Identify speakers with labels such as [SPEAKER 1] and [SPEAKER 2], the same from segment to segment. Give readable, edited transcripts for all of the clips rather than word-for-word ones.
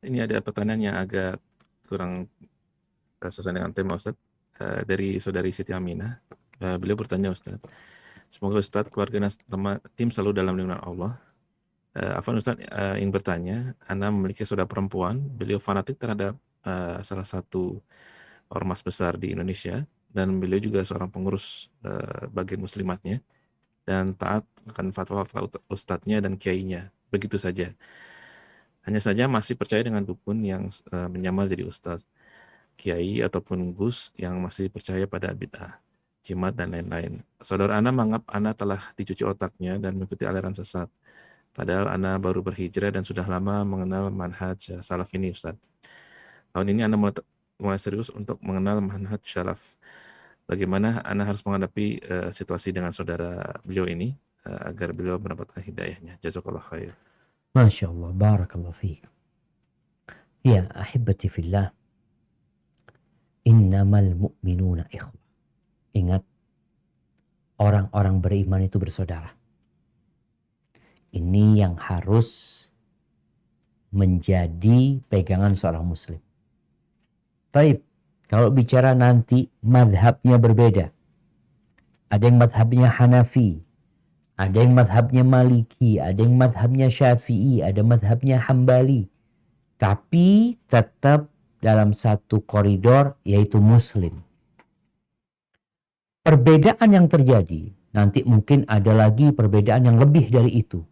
[SPEAKER 1] Ini ada pertanyaan yang agak kurang sesuai dengan tema Ustaz. Dari saudari Siti Aminah. Beliau bertanya Ustaz, semoga Ustaz, keluarga dan tim selalu dalam lindungan Allah. Afwan Ustaz, ingin bertanya, Ana memiliki saudara perempuan, beliau fanatik terhadap salah satu ormas besar di Indonesia, dan beliau juga seorang pengurus bagian muslimatnya, dan taat akan fatwa-fatwa ustadznya dan kiainya, begitu saja. Hanya saja masih percaya dengan dukun yang menyamar jadi ustadz, kiai ataupun gus yang masih percaya pada bid'ah, jimat dan lain-lain. Saudara Ana menganggap Ana telah dicuci otaknya dan mengikuti aliran sesat. Padahal Ana baru berhijrah dan sudah lama mengenal manhaj salaf ini, Ustaz. Tahun ini Ana mulai serius untuk mengenal manhaj salaf. Bagaimana Ana harus menghadapi situasi dengan saudara beliau ini agar beliau mendapatkan hidayahnya. Jazakallah khair.
[SPEAKER 2] Masya Allah, barakallahu fiik. Ya, ahibati fillah. Innamal mu'minuna ikhwah. Ingat, orang-orang beriman itu bersaudara. Ini yang harus menjadi pegangan seorang muslim. Baik, kalau bicara nanti madhabnya berbeda. Ada yang madhabnya Hanafi, ada yang madhabnya Maliki, ada yang madhabnya Syafi'i, ada madhabnya Hambali. Tapi tetap dalam satu koridor, yaitu muslim. Perbedaan yang terjadi, nanti mungkin ada lagi perbedaan yang lebih dari itu.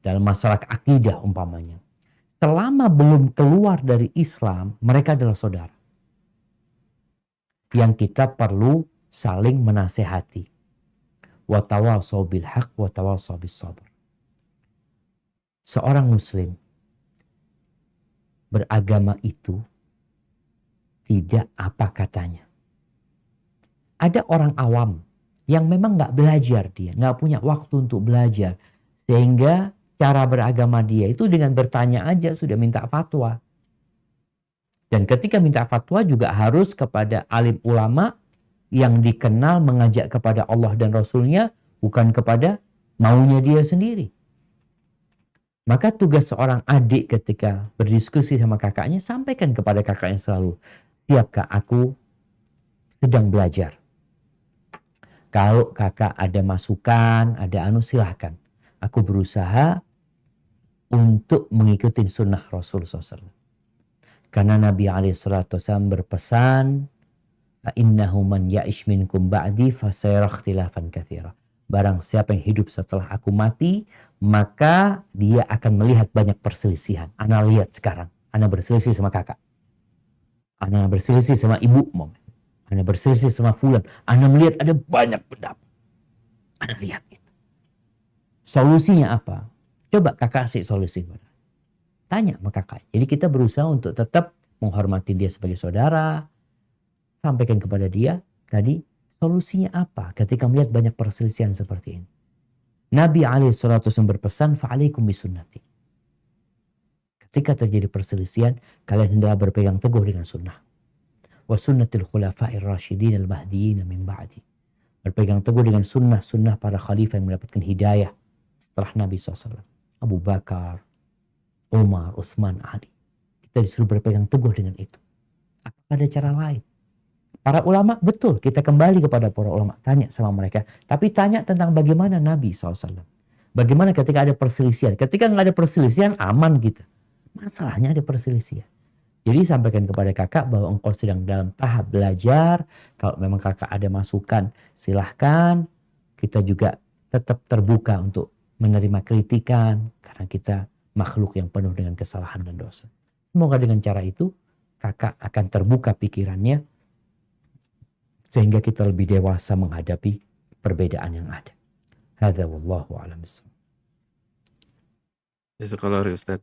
[SPEAKER 2] Dalam masalah akidah umpamanya. Selama belum keluar dari Islam, mereka adalah saudara. Yang kita perlu saling menasehati. Wa tawassaw bil haq wa tawassaw bis sabr. Seorang muslim beragama itu tidak apa katanya. Ada orang awam yang memang nggak belajar dia, nggak punya waktu untuk belajar. Sehingga cara beragama dia itu dengan bertanya aja sudah minta fatwa. Dan ketika minta fatwa juga harus kepada alim ulama yang dikenal mengajak kepada Allah dan Rasulnya, bukan kepada maunya dia sendiri. Maka tugas seorang adik ketika berdiskusi sama kakaknya, sampaikan kepada kakaknya selalu, "Siap kak, aku sedang belajar. Kalau kakak ada masukan, ada silahkan. Aku berusaha untuk mengikuti sunnah Rasul SAW. Karena Nabi SAW berpesan, "Innahu man ya'ish minkum ba'di fasayara ikhtilafan katsira." Barang siapa yang hidup setelah aku mati, maka dia akan melihat banyak perselisihan. Ana lihat sekarang, ana berselisih sama kakak. Ana berselisih sama ibu, ana berselisih sama fulan. Ana melihat ada banyak pendapat. Ana lihat itu. Solusinya apa? Coba kakak kasih solusi. Tanya sama kakak. Jadi kita berusaha untuk tetap menghormati dia sebagai saudara. Sampaikan kepada dia tadi solusinya apa ketika melihat banyak perselisihan seperti ini. Nabi SAW berpesan, "Fa'alaikum bisunnati." Ketika terjadi perselisihan, kalian hendaklah berpegang teguh dengan sunnah. Wa sunnatil khulafa'ir rasyidin al-mahdiyyin min ba'di. Berpegang teguh dengan sunnah para khalifah yang mendapatkan hidayah setelah Nabi SAW. Abu Bakar, Umar, Utsman, Ali. Kita disuruh berpegang teguh dengan itu. Apakah ada cara lain? Para ulama, betul, kita kembali kepada para ulama, tanya sama mereka. Tapi tanya tentang bagaimana Nabi SAW. Bagaimana ketika ada perselisihan. Ketika nggak ada perselisihan, aman gitu. Masalahnya ada perselisihan. Jadi sampaikan kepada kakak bahwa engkau sedang dalam tahap belajar. Kalau memang kakak ada masukan, silahkan. Kita juga tetap terbuka untuk menerima kritikan. Karena kita makhluk yang penuh dengan kesalahan dan dosa. Semoga dengan cara itu, kakak akan terbuka pikirannya. Sehingga kita lebih dewasa menghadapi perbedaan yang ada. Hadza wallahu a'lam bissawab.
[SPEAKER 1] Jazakallah khair Ustaz.